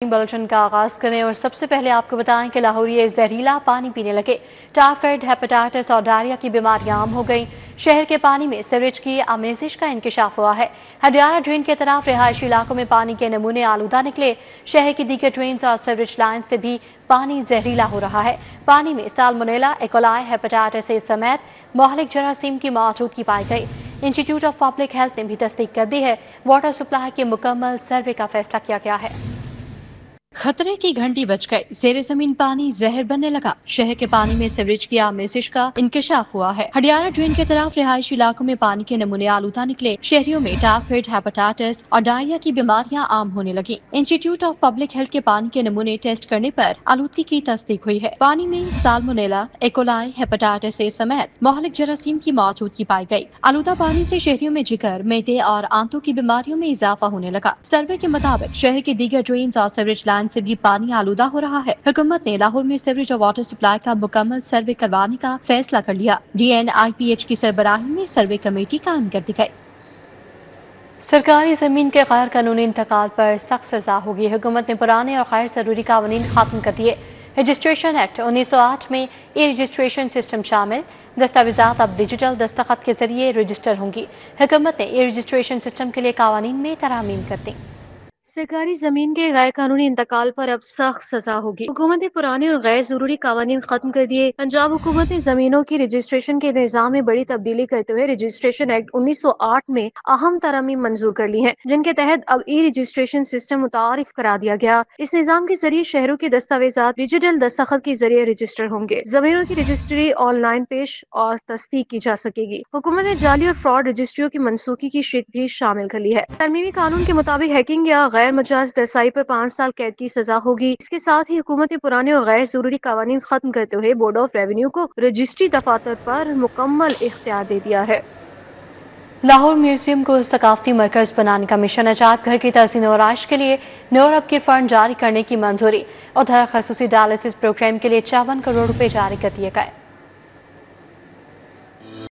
Bulletin का आगाज करें और सबसे पहले आपको बताएं कि लाहौरी जहरीला पानी पीने लगे। टाइफाइड, हेपेटाइटिस और डायरिया की बीमारियां आम हो गई। शहर के पानी में सीवरेज की आमेजिश का इंकशाफ हुआ है। हडियारा ड्रेन की तरफ रिहायशी इलाकों में पानी के नमूने आलूदा निकले। शहर की दीगर ड्रेन और सीवरेज लाइन से भी पानी जहरीला हो रहा है। पानी में साल्मोनेला, इकोलाई, हेपेटाइटिस ए समेत मोहलिक जरासीम की मौजूदगी पाई गई। इंस्टीट्यूट ऑफ पब्लिक हेल्थ ने भी तस्दीक कर दी है। वाटर सप्लाई के मुकम्मल सर्वे का फैसला किया गया है। खतरे की घंटी बज गई। जेर जमीन पानी जहर बनने लगा। शहर के पानी में सीवरेज की आमेजिश का इंकशाफ हुआ है। हडियारा ड्रेन की तरफ रिहायशी इलाकों में पानी के नमूने आलूदा निकले। शहरियों में टाइफाइड, हेपेटाइटिस और डायरिया की बीमारियां आम होने लगी। इंस्टीट्यूट ऑफ पब्लिक हेल्थ के पानी के नमूने टेस्ट करने पर आलूदगी की तस्दीक हुई है। पानी में साल्मोनेला, इकोलाई, हेपेटाइटिस ए समेत मोहलिक जरासीम की मौजूदगी पाई गई। आलूदा पानी से शहरियों में जिगर, मैदे और आंतों की बीमारियों में इजाफा होने लगा। सर्वे के मुताबिक शहर की दीगर ड्रेन और सीवरेज लाइन से भी पानी आलूदा हो रहा है। हुकूमत ने लाहौर में सीवरेज और वाटर सप्लाई का मुकम्मल सर्वे करवाने का फैसला कर लिया। DNIPH की सरबराही में सर्वे कमेटी कायम कर दी गई। सरकारी जमीन के गैर कानूनी इंतकाल पर सख्त सजा होगी। हुकूमत ने पुराने और गैर जरूरी कानून खत्म कर दिए। रजिस्ट्रेशन एक्ट 1908 में ई रजिस्ट्रेशन सिस्टम शामिल। दस्तावेजात अब डिजिटल दस्तखत के जरिए रजिस्टर होंगी। हुकूमत ने ई रजिस्ट्रेशन सिस्टम के लिए कानून में तरमीम कर दी। सरकारी जमीन के गैर कानूनी इंतकाल पर अब सख्त सजा होगी। हुकूमत ने पुराने और गैर जरूरी कानून खत्म कर दिए। पंजाब हुकूमत ने जमीनों की रजिस्ट्रेशन के निज़ाम में बड़ी तब्दीली करते हुए रजिस्ट्रेशन एक्ट 1908 में अहम तरमीम मंजूर कर ली है, जिनके तहत अब ई रजिस्ट्रेशन सिस्टम मुतारिफ करा दिया गया। इस निज़ाम के जरिए शहरों के दस्तावेजात डिजिटल दस्तखत के जरिए रजिस्टर होंगे। जमीनों की रजिस्ट्री ऑनलाइन पेश और तस्दीक की जा सकेगी। हुकूमत ने जाली और फ्रॉड रजिस्ट्रियों की मनसूखी की शिक भी शामिल कर ली है। तरमीमी कानून के मुताबिक हैकिंग या गैर मजाज रसाई पर 5 साल कैद की सजा होगी। इसके साथ ही हुकूमत ने पुराने और गैर जरूरी कानून खत्म करते हुए बोर्ड ऑफ रेवेन्यू को रजिस्ट्री दफातर पर मुकम्मल इख्तियार दे दिया है। लाहौर म्यूजियम को सकाफती मरकज बनाने का मिशन। अजायब घर की तज़ीन और आराइश के लिए 9 अरब के फंड जारी करने की मंजूरी। उधर खसूसी डायलिसिस प्रोग्राम के लिए 54 करोड़ रुपए जारी कर दिए गए।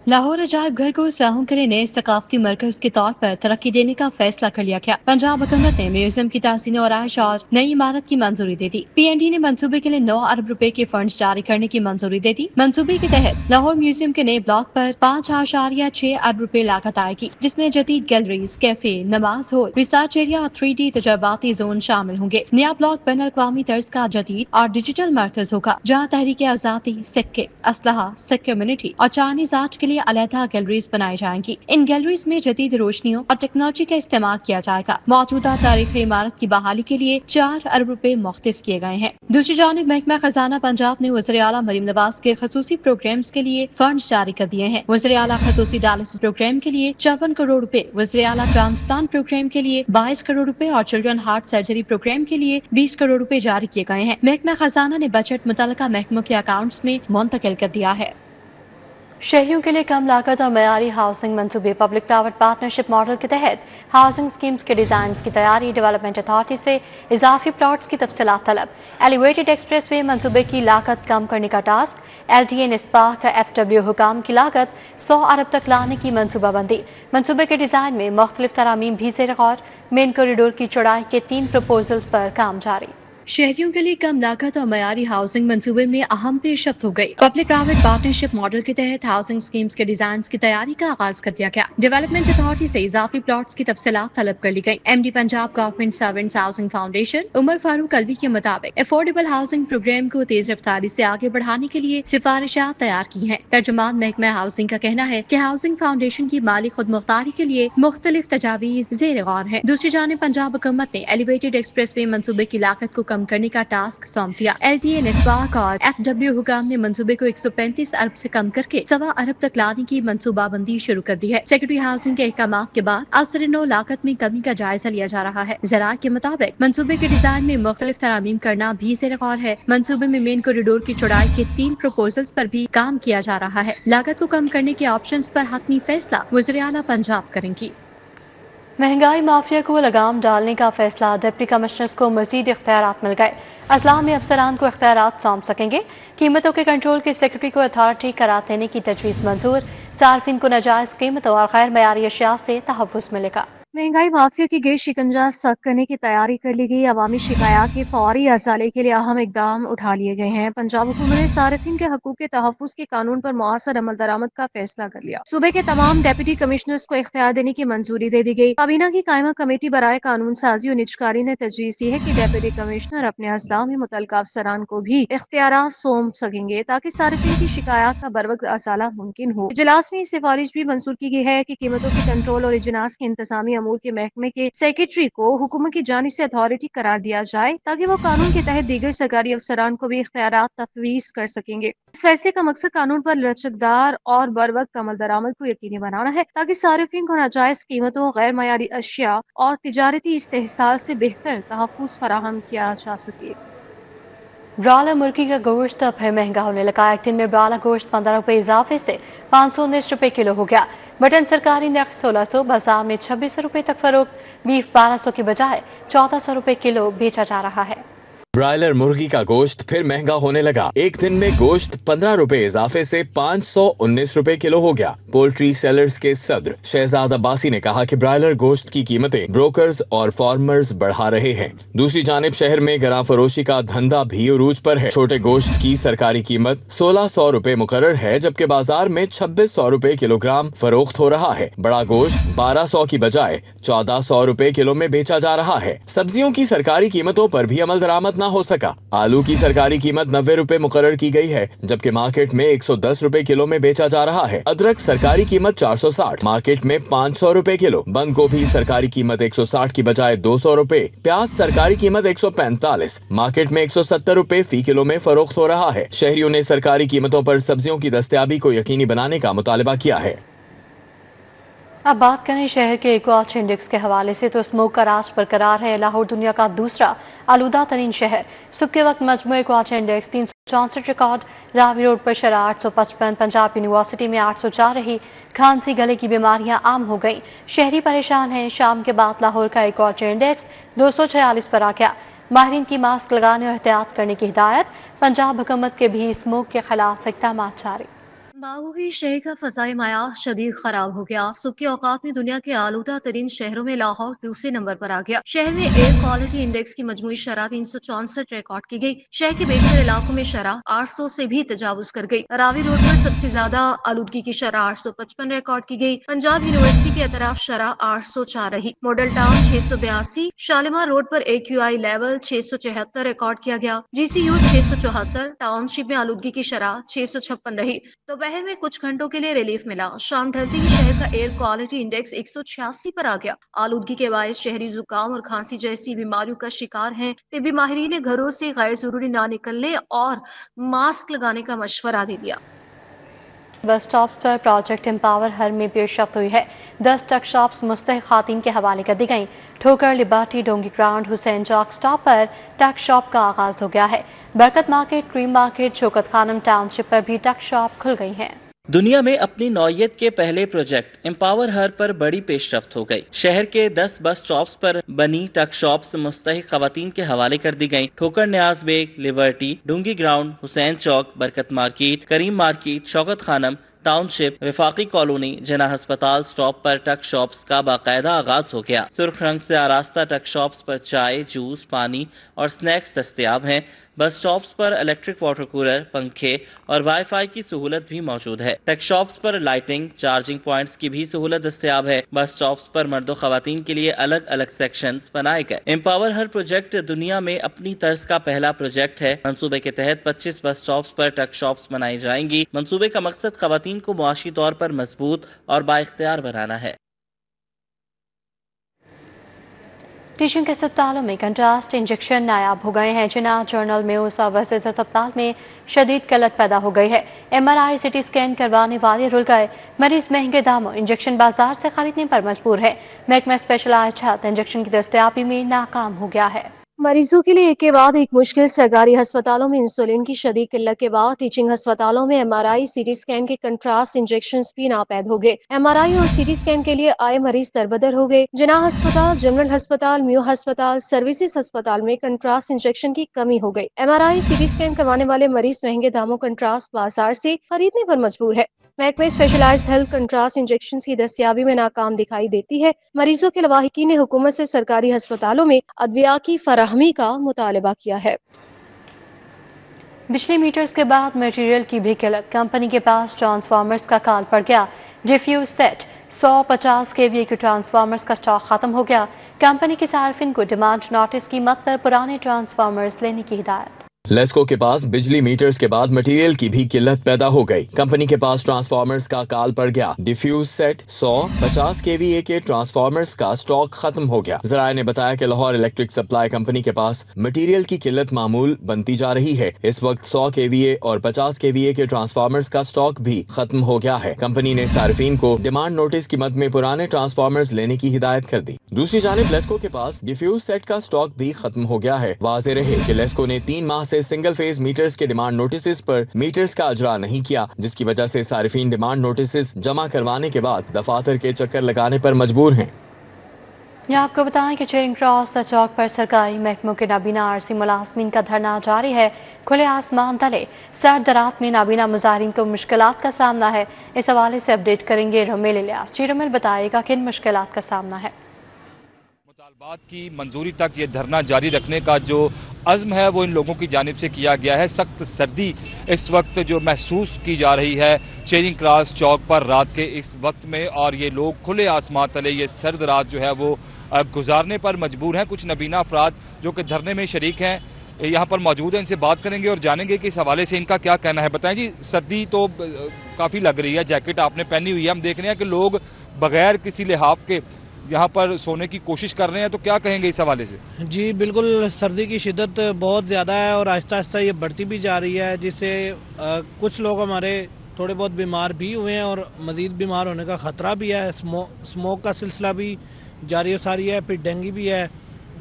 लाहौर अजायब घर को सयाहों के लिए नए सकाफती मरकज के तौर पर तरक्की देने का फैसला कर लिया गया। पंजाब हुकूमत ने म्यूजियम की तहसीन और आइश और नई इमारत की मंजूरी दे दी। PND ने मंसूबे के लिए 9 अरब रुपए के फंड जारी करने की मंजूरी दे दी। मंसूबे के तहत लाहौर म्यूजियम के नए ब्लॉक पर 5.6 अरब रुपए लागत आएगी, जिसमें जदीद गैलरीज, कैफे, नमाज हॉल, रिसर्च एरिया और 3D तजर्बाती जोन शामिल होंगे। नया ब्लॉक बैनुल अक़वामी तर्ज का जदीद और डिजिटल मरकज होगा, जहाँ तहरीक आजादी, सिक्के, असलहा, सिख कम्युनिटी और चाइनीज आर्ट के लिए अलहदा गैलरीज बनाई जाएंगी। इन गैलरीज में जदीद रोशनियों और टेक्नोलॉजी का इस्तेमाल किया जाएगा। मौजूदा तारीखी इमारत की बहाली के लिए 4 अरब रुपए मुख्तस किए गए हैं। दूसरी जानिब महकमा खजाना पंजाब ने वज़ीर आला मरीम नवाज के खसूसी प्रोग्राम्स के लिए फंड जारी कर दिए हैं। वज़ीर आला खसूसी डायलिसिस प्रोग्राम के लिए 54 करोड़ रुपए, वज़ीर आला ट्रांसप्लांट प्रोग्राम के लिए 22 करोड़ रुपए और चिल्ड्रन हार्ट सर्जरी प्रोग्राम के लिए 20 करोड़ रुपए जारी किए गए हैं। महकमा खजाना ने बजट मुतल्लिका महकमों के अकाउंट्स में मुंतकिल कर दिया है। शहरियों के लिए कम लागत और मयारी हाउसिंग मंसूबे। पब्लिक प्राइवेट पार्टनरशिप मॉडल के तहत हाउसिंग स्कीम्स के डिजाइन की तैयारी। डेवलपमेंट अथॉरिटी से इजाफी प्लॉट्स की तफसीलात तलब। एलिवेटेड एक्सप्रेस वे मंसूबे की लागत कम करने का टास्क। LTA निस्बाह का FW हुकाम की लागत 100 अरब तक लाने की मनसूबाबंदी। मंसूबे के डिजाइन में मुख्तलिफ तरामीम भी ज़ेर गौर। मेन कॉरिडोर की चौड़ाई के 3 प्रपोजल्स पर काम जारी। शहरियों के लिए कम लागत और मयारी हाउसिंग मंसूबे में अहम पेशरफ्त हो गई। पब्लिक प्राइवेट पार्टनरशिप मॉडल के तहत हाउसिंग स्कीम्स के डिजाइन की तैयारी का आगाज कर दिया गया। डेवलपमेंट अथॉरिटी से इजाफी प्लॉट्स की तफसीलात तलब कर ली गई। MD Punjab government servants housing foundation Umar Farooq Alvi के मुताबिक अफोर्डेबल हाउसिंग प्रोग्राम को तेज रफ्तारी से आगे बढ़ाने के लिए सिफारिशात तैयार की है। तर्जुमान महकमा हाउसिंग का कहना है कि हाउसिंग फाउंडेशन की माली खुद मुख्तारी के लिए मुख्तलिफ तजावीज ज़ेर गौर है। दूसरी जानिब पंजाब हुकूमत ने एलिवेटेड एक्सप्रेस वे मंसूबे की लागत को कम करने का टास्क सौंप दिया। LTA निस्बाह और FW हुकाम ने मंसूबे को 135 अरब से कम करके 1.25 अरब तक लाने की मंसूबाबंदी शुरू कर दी है। सेक्रेटरी हाउसिंग के अहकाम के बाद असर-ए-नौ लागत में कमी का जायजा लिया जा रहा है। ज़राअत के मुताबिक मंसूबे के डिजाइन में मुख्तलिफ तरामीम करना भी ज़ेर गौर है। मंसूबे में मेन कॉरिडोर की चौड़ाई के 3 प्रपोजल्स पर भी काम किया जा रहा है। लागत को कम करने के ऑप्शंस पर हतमी फैसला वज़ीर आला पंजाब करेंगी। महंगाई माफिया को लगाम डालने का फैसला। डिप्टी कमिश्नर्स को मजीद इख्तियारात मिल गए। अजला में अफसरान को इख्तियारात सौंप सकेंगे। कीमतों के कंट्रोल के सेक्रेटरी को अथॉरिटी करार देने की तजवीज़ मंजूर। सार्फिन को नाजायज़ कीमतों और गैर मयारी अशिया से तहफ़्फ़ुज़ मिलेगा। महंगाई माफिया की गैर शिकंजा सख्त करने की तैयारी कर ली गई। अवामी शिकायत के फौरी असाले के लिए अहम इकदाम उठा लिए गए हैं। पंजाब हुकूमत ने सार्फिन के हकूक के तहफ़्फ़ुज़ के कानून पर मुअस्सर अमल दरामद का फैसला कर लिया। सूबे के तमाम डेप्यूटी कमिश्नर्स को इख्तियार देने की मंजूरी दे दी गई। काबीना की कायमा कमेटी बराए कानून साजी और निजकारी ने तजवीज़ दी है कि डेप्यूटी कमिश्नर अपने अज़ला में मुतल्लिका अफसरान को भी इख्तियारात सौंप सकेंगे ताकि सार्फिन की शिकायत का बरवक्त असाला मुमकिन हो। इजलास में ये सिफारिश भी मंजूर की गई है कि कीमतों के कंट्रोल और इजनास के इंतजामी अमूर के महकमे के सेक्रेटरी को हुकूमत की जानिब से अथॉरिटी करार दिया जाए ताकि वो कानून के तहत दीगर सरकारी अफसरान को भी इख्तियारात तफवीज कर सकेंगे। इस फैसले का मकसद कानून पर लचकदार और बर वक्त अमल दरामद को यकीनी बनाना है ताकि सार्फिन को नाजायज कीमतों, गैर मयारी अशिया और तिजारती इस्तेहसाल से बेहतर तहफ़्फ़ुज़ फराहम किया जा सके। ब्रायलर मुर्गी का गोश्त फिर महंगा होने लगा। एक दिन में ब्रायलर गोश्त 15 रुपये इजाफे से 519 रुपये किलो हो गया। मटन सरकारी नर्ख 1600, बाजार में 2600 रुपये तक फरोख्त। बीफ 1200 की बजाय 1400 रुपये किलो बेचा जा रहा है। ब्रायलर मुर्गी का गोश्त फिर महंगा होने लगा। एक दिन में गोश्त 15 रुपए इजाफे से 519 रुपए किलो हो गया। पोल्ट्री सेलर्स के सदर शहजाद अब्बासी ने कहा कि ब्रायलर गोश्त की कीमतें ब्रोकर्स और फार्मर्स बढ़ा रहे हैं। दूसरी जानिब शहर में गरा फरोशी का धंधा भी उरूज पर है। छोटे गोश्त की सरकारी कीमत 1600 रुपए मुकर्रर है, जबकि बाजार में 2600 रुपए किलोग्राम फरोख्त हो रहा है। बड़ा गोश्त 1200 की बजाय 1400 रुपए किलो में बेचा जा रहा है। सब्जियों की सरकारी कीमतों पर भी अमल दरामद हो सका। आलू की सरकारी कीमत 90 रुपए मुकर्रर की गई है, जबकि मार्केट में 110 रुपए किलो में बेचा जा रहा है। अदरक सरकारी कीमत 460, मार्केट में 500 रुपए किलो। बंद गोभी सरकारी कीमत 160 की बजाय 200 रुपए। प्याज सरकारी कीमत 145, मार्केट में 170 रुपए फी किलो में फरोख्त हो रहा है। शहरियों ने सरकारी कीमतों पर सब्जियों की दस्तयाबी को यकीनी बनाने का मुतालबा किया है। अब बात करें शहर के इक्वाच इंडेक्स के हवाले से, तो स्मोक का राज बरकरार है। लाहौर दुनिया का दूसरा आलूदा तरीन शहर। सुबह के वक्त मजमू इक्वाच इंडेक्स 364 रिकॉर्ड। रावी रोड पर शरह 855, पंजाब यूनिवर्सिटी में 804 रही। खांसी गले की बीमारियां आम हो गई। शहरी परेशान हैं। शाम के बाद लाहौर का इक्वाच इंडेक्स 246 पर आ गया। माहिरीन की मास्क लगाने और एहतियात करने की हिदायत। पंजाब हुकूमत के भी स्मोक के खिलाफ इक़दाम जारी। बागोगी शहर का फ़ज़ाई मायार शदीद खराब हो गया। सुबह के औकात में दुनिया के आलूदा तरीन शहरों में लाहौर दूसरे नंबर पर आ गया। शहर में एयर क्वालिटी इंडेक्स की मजमूई शरह 364 रिकॉर्ड की गई। शहर के बेशतर इलाकों में शरह 800 से भी तजावुज कर गई। रावी रोड पर सबसे ज्यादा आलूदगी की शरह 855 रिकॉर्ड की गई। पंजाब यूनिवर्सिटी के अतराफ शरह 804 रही। मॉडल टाउन 682, शालीमार रोड पर AQI लेवल 674 रिकॉर्ड किया गया। GCU 674, टाउनशिप में आलूदगी की शरह 656 रही। दोपहर में कुछ घंटों के लिए रिलीफ मिला। शाम ढलते ही शहर का एयर क्वालिटी इंडेक्स 186 पर आ गया। आलूदगी के बायस शहरी जुकाम और खांसी जैसी बीमारियों का शिकार हैं। तिब्बी माहिरीन ने घरों से गैर जरूरी ना निकलने और मास्क लगाने का मशवरा दे दिया। बस स्टॉप्स पर प्रोजेक्ट एम्पावर हर में पेशरफ्त हुई है। 10 टक शॉप्स मुस्तहिक खातिन के हवाले कर दी गई। ठोकर, लिबर्टी, डोंगी ग्राउंड, हुसैन चौक स्टॉप पर टक शॉप का आगाज हो गया है। Barkat market, Kareem market, Shaukat Khanum township पर भी टक शॉप खुल गई हैं। दुनिया में अपनी नौयत के पहले प्रोजेक्ट एम्पावर हर पर बड़ी पेशरफ्त हो गई। शहर के 10 बस स्टॉप्स पर बनी टक शॉप्स मुस्तहिक खवातीन के हवाले कर दी गयी। ठोकर, न्याज बेग, लिबर्टी, डूंगी ग्राउंड, हुसैन चौक, Barkat market, Karim market, Shaukat Khanum township, Wafaqi colony, Jinnah अस्पताल स्टॉप पर टक शॉप्स का बाकायदा आगाज हो गया। सुर्ख रंग से आरास्ता टक शॉप्स पर चाय, जूस, पानी और स्नैक्स दस्तयाब हैं। बस स्टॉप्स पर इलेक्ट्रिक वाटर कूलर, पंखे और वाईफाई की सहूलत भी मौजूद है। टक शॉप्स पर लाइटिंग, चार्जिंग पॉइंट्स की भी सहूलत दस्तयाब है। बस स्टॉप्स पर मर्द और खवातीन के लिए अलग अलग सेक्शंस बनाए गए। एम्पावर हर प्रोजेक्ट दुनिया में अपनी तर्ज का पहला प्रोजेक्ट है। मंसूबे के तहत 25 बस स्टॉप्स पर टक शॉप्स बनाई जाएंगी। मंसूबे का मकसद खवातीन को मुआशी तौर पर मजबूत और बाइख्तियार बनाना है। टीचिंग के अस्पतालों में कंट्रास्ट इंजेक्शन नायाब हो गए हैं। जिना जर्नल में उस ओवरसीज अस्पताल में शदीद किल्लत पैदा हो गई है। MRI CT स्कैन करवाने वाले रुल गए। मरीज महंगे दामों इंजेक्शन बाजार से खरीदने पर मजबूर है। महकमा स्पेशलाइज्ड हेल्थ इंजेक्शन की दस्तयाबी में नाकाम हो गया है। मरीजों के लिए एक के बाद एक मुश्किल। सरकारी अस्पतालों में इंसुलिन की शदीद किल्लत के बाद टीचिंग अस्पतालों में MRI CT स्कैन के कंट्रास्ट इंजेक्शन भी नापैद हो गए। MRI और CT स्कैन के लिए आए मरीज दरबदर हो गए। जिनाह अस्पताल, जनरल अस्पताल, म्यू अस्पताल, सर्विसेज अस्पताल में कंट्रास्ट इंजेक्शन की कमी हो गई। MRI CT स्कैन करवाने वाले मरीज महंगे दामों कंट्रास्ट बाजार से खरीदने पर मजबूर है। محکمہ اسپیشلائز ہیلتھ کنٹراسٹ انجیکشن کی دستیابی میں ناکام دکھائی دیتی ہے۔ مریضوں کے لواحقین نے حکومت سے سرکاری ہسپتالوں میں ادویات کی فراہمی کا مطالبہ کیا ہے۔ بجلی میٹرز کے بعد میٹیریل کی بھی قلت، کمپنی کے پاس ٹرانسفارمرز کا کال پڑ گیا۔ ڈیفیوز سیٹ 150 kVA کے ٹرانسفارمرز کا سٹاک ختم ہو گیا۔ کمپنی کے صارفین کو ڈیمانڈ نوٹس کی مد پر پرانے ٹرانسفارمرز لینے کی ہدایت۔ لیسکو کے پاس بجلی میٹرز کے بعد مٹیریل کی بھی قلت پیدا ہو گئی، کمپنی کے پاس ٹرانسفارمرز کا کال پڑ گیا۔ ڈیفیوز سیٹ 150 kVA کے ٹرانسفارمرز کا سٹاک ختم ہو گیا۔ ذرائع نے بتایا کہ لاہور الیکٹرک سپلائی کمپنی کے پاس مٹیریل کی قلت معمول بنتی جا رہی ہے۔ اس وقت 100 kVA اور 50 kVA کے ٹرانسفارمرز کا سٹاک بھی ختم ہو گیا ہے۔ کمپنی نے صارفین کو ڈیمانڈ نوٹس کی مد میں پرانے ٹرانسفارمرز لینے کی ہدایت کر دی۔ دوسری جانب لیسکو کے پاس ڈیفیوز سیٹ کا سٹاک بھی ختم ہو گیا ہے۔ واضح رہے کہ لیسکو نے 3 ماہ سے سنگل فیز میٹرز کے ڈیمانڈ نوٹسز پر میٹرز کا اجرا نہیں کیا، جس کی وجہ سے صارفین ڈیمانڈ نوٹسز جمع کروانے کے بعد دفاتر کے چکر لگانے پر مجبور ہیں۔ یہ آپ کو بتائیں کہ چیرنگ کراس چوک پر سرکاری محکموں کے نابینا عارضی ملازمین کا دھرنا جاری ہے۔ کھلے آسمان تلے سرد رات میں نابینا مظاہرین کو مشکلات کا سامنا ہے۔ اس حوالے سے اپڈیٹ کریں گے رمیل الیاس۔ جی رمیل، بتائے گا کن مشکلات کا سامنا ہے؟ مطالبات کی منظوری تک یہ دھرنا جاری رکھنے کا جو عزم ہے وہ ان لوگوں کی جانب سے کیا گیا ہے۔ سخت سردی اس وقت جو محسوس کی جا رہی ہے چیرنگ کراس چوک پر رات کے اس وقت میں، اور یہ لوگ کھلے آسمان تلے یہ سرد رات جو ہے وہ گزارنے پر مجبور ہیں۔ کچھ نابینا افراد جو کہ دھرنے میں شریک ہیں یہاں پر موجود ہیں، ان سے بات کریں گے اور جانیں گے کہ اس حوالے سے ان کا کیا کہنا ہے۔ بتائیں جی، سردی تو کافی لگ رہی ہے، جیکٹ آپ نے پہنی ہوئی ہے، ہم دیکھ رہے ہیں کہ لوگ بغیر کسی لحاف کے یہاں پر سونے کی کوشش کر رہے ہیں، تو کیا کہیں گے اس حوالے سے؟ جی بالکل، سردی کی شدت بہت زیادہ ہے اور آہستہ آہستہ یہ بڑھتی بھی جا رہی ہے، جس سے کچھ لوگ ہمارے تھوڑے بہت بیمار بھی ہوئے ہیں اور مزید بیمار ہونے کا خطرہ بھی ہے۔ اسموک کا سلسلہ بھی جاری و ساری ہے، پھر ڈینگی بھی ہے۔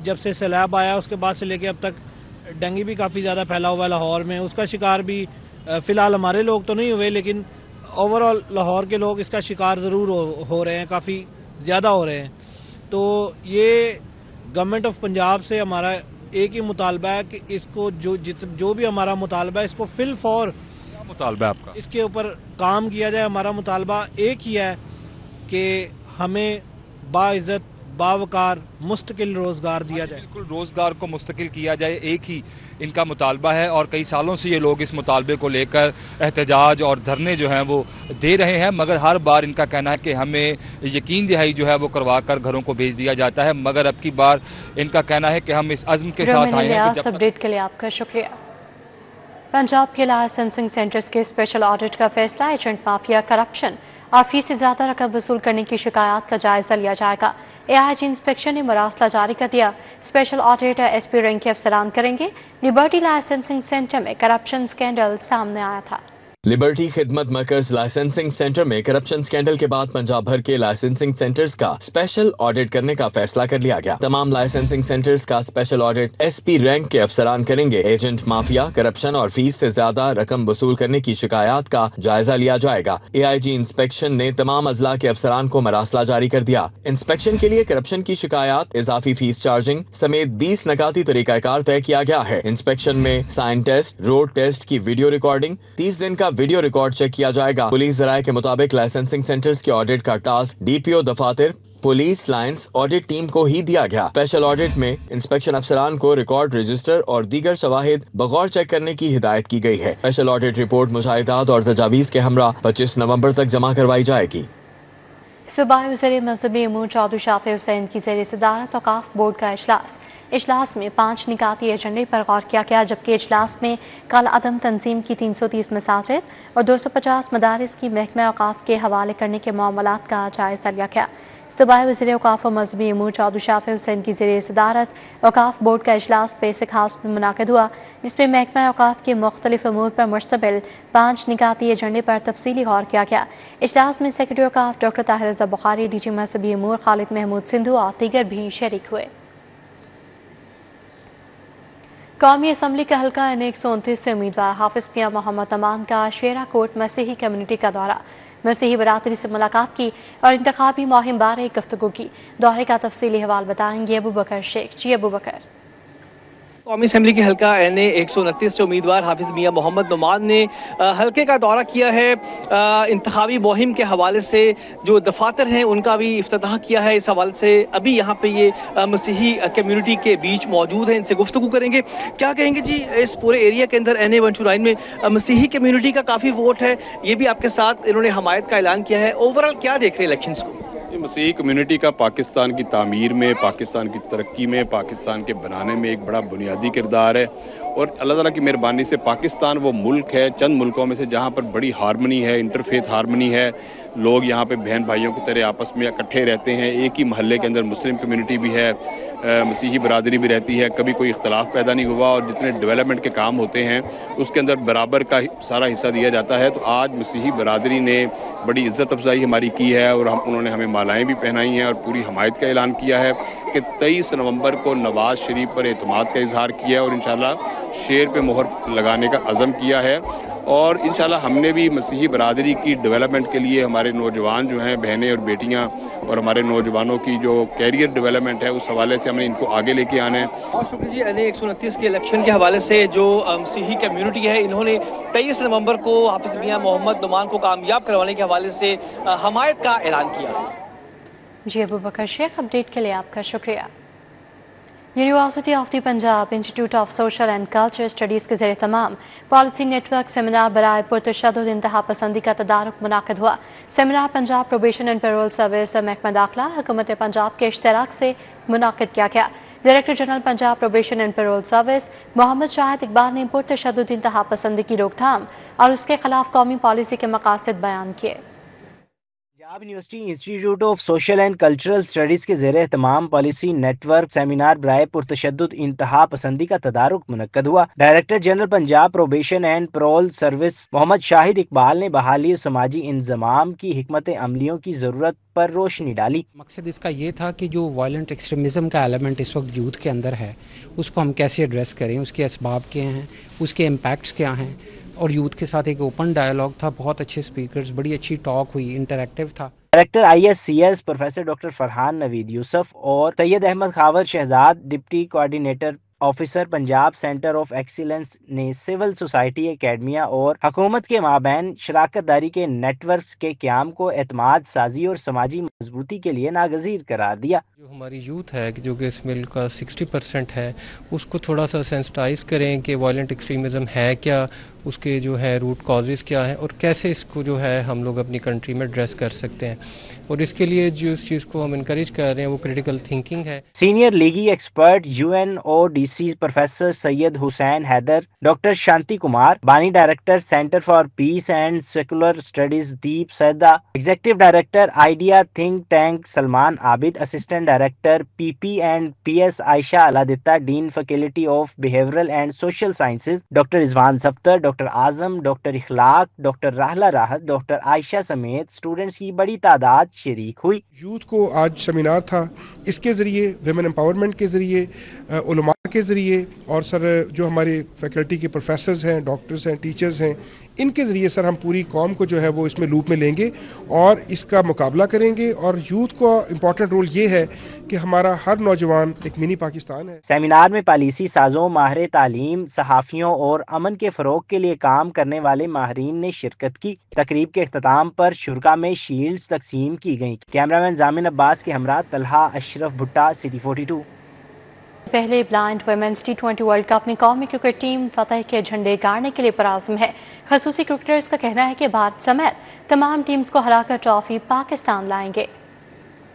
جب سے سیلاب آیا اس کے بعد سے لے کے اب تک ڈینگی بھی کافی زیادہ پھیلا ہوا ہے لاہور میں۔ اس کا شکار بھی فی الحال ہمارے لوگ تو نہیں ہوئے، لیکن اوور آل لاہور کے لوگ اس کا شکار ضرور ہو رہے ہیں، کافی زیادہ ہو رہے ہیں۔ تو یہ گورنمنٹ آف پنجاب سے ہمارا ایک ہی مطالبہ ہے کہ اس کو جو بھی ہمارا مطالبہ ہے اس کو فل فور کیا مطالبہ ہے آپ کا؟ اس کے اوپر کام کیا جائے۔ ہمارا مطالبہ ایک ہی ہے کہ ہمیں باعزت باوقار مستقل روزگار دیا جائے۔ بالکل، روزگار کو مستقل کیا جائے، ایک ہی ان کا مطالبہ ہے، اور کئی سالوں سے یہ لوگ اس مطالبے کو لے کر احتجاج اور دھرنے جو ہیں وہ دے رہے ہیں، مگر ہر بار ان کا کہنا ہے کہ ہمیں یقین دہائی جو ہے وہ کروا کر گھروں کو بھیج دیا جاتا ہے، مگر اب کی بار ان کا کہنا ہے کہ ہم اس عزم کے ساتھ آئے ہیں کہ جب اپڈیٹ کے لیے آپ کا شکریہ۔ پنجاب کے لائسنسنگ سینٹرز کے اسپیشل آڈٹ کا فیصلہ، ایجنٹ مافیا کرپشن اور فیس سے زیادہ رقم وصول کرنے کی شکایات کا جائزہ لیا جائے گا۔ اے آئی جی انسپیکشن نے مراسلہ جاری کر دیا۔ Special audit S P rank کے افسران کریں گے۔ لبرٹی لائسنسنگ سینٹر میں کرپشن سکینڈل سامنے آیا تھا۔ لبرٹی خدمت مرکز لائسنسنگ سینٹر میں کرپشن سکینڈل کے بعد پنجاب بھر کے لائسنسنگ سینٹرز کا اسپیشل آڈٹ کرنے کا فیصلہ کر لیا گیا۔ تمام لائسنسنگ سینٹرز کا special audit S P rank کے افسران کریں گے۔ ایجنٹ مافیا کرپشن اور فیس سے زیادہ رقم وصول کرنے کی شکایات کا جائزہ لیا جائے گا۔ اے آئی جی انسپیکشن نے تمام اضلاع کے افسران کو مراسلہ جاری کر دیا۔ انسپیکشن کے لیے کرپشن کی شکایات، اضافی فیس چارجنگ سمیت 20 نکاتی طریقہ کار طے کیا گیا ہے۔ انسپیکشن میں سائن ٹیسٹ، روڈ ٹیسٹ کی ویڈیو ریکارڈنگ، 30 دن کا ویڈیو ریکارڈ چیک کیا جائے گا۔ پولیس ذرائع کے مطابق لائسنسنگ سینٹرز کے آڈٹ کا ٹاسک ڈی پی او دفاتر، پولیس لائنز آڈٹ ٹیم کو ہی دیا گیا۔ اسپیشل آڈٹ میں انسپیکشن افسران کو ریکارڈ، رجسٹر اور دیگر شواہد بغور چیک کرنے کی ہدایت کی گئی ہے۔ اسپیشل آڈٹ رپورٹ مشاہدات اور تجاویز کے ہمراہ 25 نومبر تک جمع کروائی جائے گی۔ صوبائی وزیر مذہبی امور چودھری شافع حسین کی زیر صدارت اوقاف بورڈ کا اجلاس میں 5 نکاتی ایجنڈے پر غور کیا گیا، جبکہ اجلاس میں کل عدم تنظیم کی 330 مساجد اور 250 مدارس کی محکمہ اوقاف کے حوالے کرنے کے معاملات کا جائزہ لیا گیا۔ صوبائی وزیر اوقاف و مذہبی امور چودھری شافع حسین کی زیر صدارت اوقاف بورڈ کا اجلاس بیسک ہاؤس میں منعقد ہوا، جس میں محکمہ اوقاف کے مختلف امور پر مشتمل 5 نکاتی ایجنڈے پر تفصیلی غور کیا گیا۔ اجلاس میں سیکرٹری اوقاف ڈاکٹر طاہر رضا بخاری، ڈی جی مذہبی امور خالد محمود سندھو اور دیگر بھی شریک ہوئے۔ قومی اسمبلی کا حلقہ این 129 سے امیدوار حافظ میاں محمد امان کا شیرا کوٹ مسیحی کمیونٹی کا دورہ، مسیحی برادری سے ملاقات کی اور انتخابی مہم بارے گفتگو کی۔ دورے کا تفصیلی حوال بتائیں گے ابو بکر شیخ۔ جی ابو بکر۔ कौमी असम्बली के हल्का NA 129 से उम्मीदवार हाफिज मियां मोहम्मद नुमान ने हल्के का दौरा किया है। इंतखाबी मुहिम के हवाले से जो दफातर हैं उनका भी इफ्तिताह किया है। इस हवाले से अभी यहाँ पे ये मसीही कम्युनिटी के बीच मौजूद हैं, इनसे गुफ्तगू करेंगे। क्या कहेंगे जी, इस पूरे एरिया के अंदर NA 129 में मसीही कम्युनिटी का काफ़ी वोट है, ये भी आपके साथ इन्होंने हमायत का ऐलान किया है। ओवरऑल क्या देख रहे हैं इलेक्शंस को? मसीही कम्युनिटी का पाकिस्तान की तामीर में, पाकिस्तान की तरक्की में, पाकिस्तान के बनाने में एक बड़ा बुनियादी किरदार है। और अल्लाह ताला की मेहरबानी से पाकिस्तान वो मुल्क है, चंद मुल्कों में से जहाँ पर बड़ी हारमनी है, इंटरफेथ हारमनी है। लोग यहाँ पे बहन भाइयों की तरह आपस में इकट्ठे रहते हैं। एक ही महल्ले के अंदर मुस्लिम कम्युनिटी भी है, मसीही बरादरी भी रहती है। कभी कोई इख्तलाफ पैदा नहीं हुआ और जितने डेवलपमेंट के काम होते हैं उसके अंदर बराबर का सारा हिस्सा दिया जाता है। तो आज मसीही बरादरी ने बड़ी इज़्ज़त अफजाई हमारी की है और उन्होंने हमें मालाएँ भी पहनाई हैं और पूरी हमायत का ऐलान किया है कि 23 नवंबर को नवाज़ शरीफ पर एतमाद का इजहार किया है और इंशाल्लाह शेर पे मोहर लगाने का अज़म किया है। और इंशाल्लाह हमने भी मसीही बरादरी की डेवलपमेंट के लिए हमारे नौजवान जो हैं, बहनें और बेटियां, और हमारे नौजवानों की जो कैरियर डेवलपमेंट है उस हवाले से हमने इनको आगे लेके आना है। और शुक्रिया जी, NA 129 के इलेक्शन के हवाले से जो मसीही कम्युनिटी है, इन्होंने 23 नवंबर को हाफिज मियां मोहम्मद नुमान को कामयाब करवाने के हवाले से हमायत का ऐलान किया। जी अबू बकर शेख, अपडेट के लिए आपका शुक्रिया। University of the Punjab institute of social and culture studies के ज़रिए तमाम पॉलिसी नेटवर्क सेमिनार बराए पुरतशद्दुद इंतहा पसंदी का तदारुक मुनाकिद हुआ। Seminar Punjab probation and parole service महकमा दाखिला हुकूमत पंजाब के इश्तराक से मुनाकिद किया गया। Director general Punjab probation and parole service Muhammad Shahid Iqbal ने पुरतशद्दुद इंतहा पसंदी की रोकथाम और उसके खिलाफ कौमी पॉलिसी के मकासद बयान किए। Punjab university institute of social and cultural studies के ज़रिए तमाम पॉलिसी नेटवर्क सेमिनार बराए पुरतशद्दुद इंतहा पसंदी का तदारुक मुनक्कद हुआ। Director general Punjab probation and parole service Muhammad Shahid Iqbal ने बहाली और समाजी इंतजाम की हिकमत अमलियों की ज़रूरत पर रोशनी डाली। मकसद इसका ये था कि जो वायलेंट एक्सट्रीमिज़म का एलिमेंट इस वक्त यूथ के अंदर है उसको हम कैसे एड्रेस करें, उसके असबाब क्या हैं, उसके इम्पैक्ट्स क्या हैं, और यूथ के साथ एक ओपन डायलॉग था। बहुत अच्छे स्पीकर्स, बड़ी अच्छी टॉक हुई, इंटरैक्टिव था। Director ISCS professor doctor Farhan Naveed Yousuf और Syed Ahmad Khawar Shahzad deputy coordinator officer Punjab centre of excellence ने सिविल सोसाइटी एकेडमिया और हुकूमत के माबैन शराकत दारी के नेटवर्क्स के क़याम को एतमाद साजी और समाजी मजबूती के लिए नागज़ीर करार दिया। जो हमारी यूथ है जो कि इस मिल्क का 60% है, उसको थोड़ा सा सेंसिटाइज करें कि वायलेंट एक्सट्रीमिज़म है क्या, उसके जो है रूट कॉजेज़ क्या है और कैसे इसको जो है हम लोग अपनी कंट्री में एड्रेस कर सकते हैं। और इसके लिए जो इस चीज़ को हम इनकरेज कर रहे हैं वो क्रिटिकल थिंकिंग है। Senior legal expert UNODC professor Syed Hussain Haider, doctor Shanti Kumar, बानी director centre for peace and secular studies Deep Saida, executive director idea think tank Salman Abid, assistant director PP and PS Ayesha Aladitta, dean faculty of behavioural and social sciences doctor Rizwan Saftar, doctor Azam, doctor Ikhlaq, doctor Rahla Rahat, doctor Ayesha समेत students की बड़ी तादाद शरीक हुई। Youth को आज seminar था, इसके ज़रिए विमेन एम्पावरमेंट के ज़रिए, उलमा के ज़रिए और सर जो हमारे फैकल्टी के प्रोफेसर्स हैं, डॉक्टर्स हैं, टीचर्स हैं, इनके ज़रिए सर हम पूरी कौम को जो है वो इसमें लूप में लेंगे और इसका मुकाबला करेंगे। और यूथ का इम्पॉर्टेंट रोल ये है कि हमारा हर नौजवान एक मिनी पाकिस्तान है। सेमिनार में पॉलिसी साजों, माहिर तालीम, सहाफ़ियों और अमन के फ़रोग के लिए काम करने वाले माहरीन ने शिरकत की। तकरीब के अख्ताम पर शुरा में शील्ड्स तकसीम की गयी। कैमरामैन जामिन अब्बास के हमरा तलहा अशरफ भुट्टा, सिटी 42। पहले blind women's T20 world cup में कौमी क्रिकेट टीम फतह के झंडे गाड़ने के लिए पराज़म है। खसूसी क्रिकेटर्स का कहना है कि भारत समेत तमाम टीम्स को हराकर ट्रॉफी पाकिस्तान लाएंगे।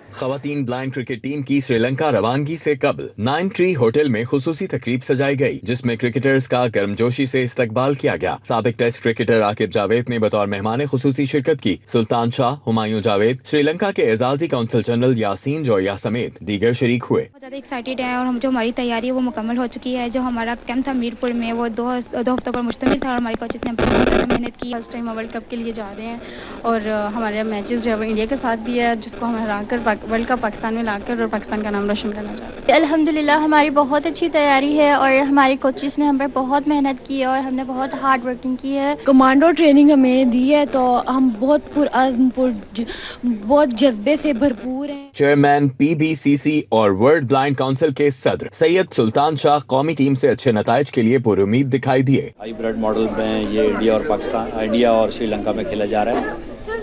खवातीन ब्लाइंड क्रिकेट टीम की श्रीलंका रवानगी से कबल 9 ट्री होटल में खुसूसी तकरीब सजाई गई, जिसमें क्रिकेटर्स का गर्मजोशी से इस्तकबाल किया गया। साबिक टेस्ट क्रिकेटर आकिब जावेद ने बतौर मेहमान खुसूसी शिरकत की। सुल्तान शाह, हुमायूं जावेद, श्रीलंका के एजाजी काउंसिल जनरल यासीन जोया समेत दीगर शरीक हुए। बहुत ज़्यादा एक्साइटेड है और हम जो हमारी तैयारी है वो मुकम्मल हो चुकी है। जो हमारा कैंप था मीरपुर में वो दो हफ्तों पर मुश्तमिल था और हमारे कोचेस ने मेहनत की। फर्स्ट टाइम वर्ल्ड कप के लिए जा रहे हैं और हमारे मैचेस जो है वो इंडिया के साथ भी है, जिसको हम हरा कर वर्ल्ड कप पाकिस्तान में लाकर और पाकिस्तान का नाम रोशन करना चाहते हैं। अल्हम्दुलिल्लाह हमारी बहुत अच्छी तैयारी है और हमारे कोचेस ने हम पर बहुत मेहनत की है और हमने बहुत हार्ड वर्किंग की है। कमांडो ट्रेनिंग हमें दी है तो हम बहुत जज्बे से भरपूर हैं। चेयरमैन PBCC और वर्ल्ड ब्लाइंड काउंसिल के सदर सैयद सुल्तान शाह कौमी टीम से अच्छे नताइज के लिए पुरुमीद दिखाई दिए। हाइब्रिड मॉडल में ये इंडिया और श्रीलंका में खेला जा रहा है,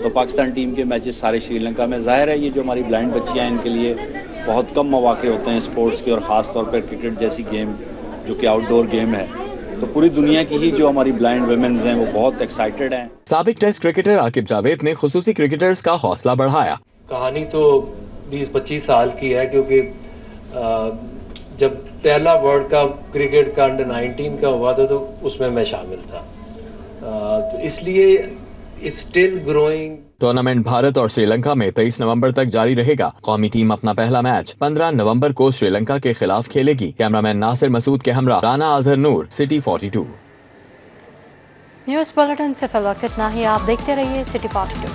तो पाकिस्तान टीम के मैचेस सारे श्रीलंका में। जाहिर है ये जो हमारी ब्लाइंड बच्चियाँ हैं इनके लिए बहुत कम मौके होते हैं स्पोर्ट्स के, और ख़ास तौर पर क्रिकेट जैसी गेम जो कि आउटडोर गेम है, तो पूरी दुनिया की ही जो हमारी ब्लाइंड वुमेन्स हैं वो बहुत एक्साइटेड हैं। साबिक टेस्ट क्रिकेटर आकिब जावेद ने खुसूसी क्रिकेटर्स का हौसला बढ़ाया। कहानी तो 20-25 साल की है, क्योंकि जब पहला वर्ल्ड कप क्रिकेट का अंडर 19 का हुआ था तो उसमें मैं शामिल था, तो इसलिए it's still growing. Tournament Bharat और श्रीलंका में 23 नवंबर तक जारी रहेगा। कौमी टीम अपना पहला मैच 15 नवंबर को श्रीलंका के खिलाफ खेलेगी। कैमरामैन नासिर मसूद के हमरा राना आजहर नूर, सिटी 42। न्यूज़ बुलेटिन से फिलहाल इतना ही। आप देखते रहिए सिटी 42।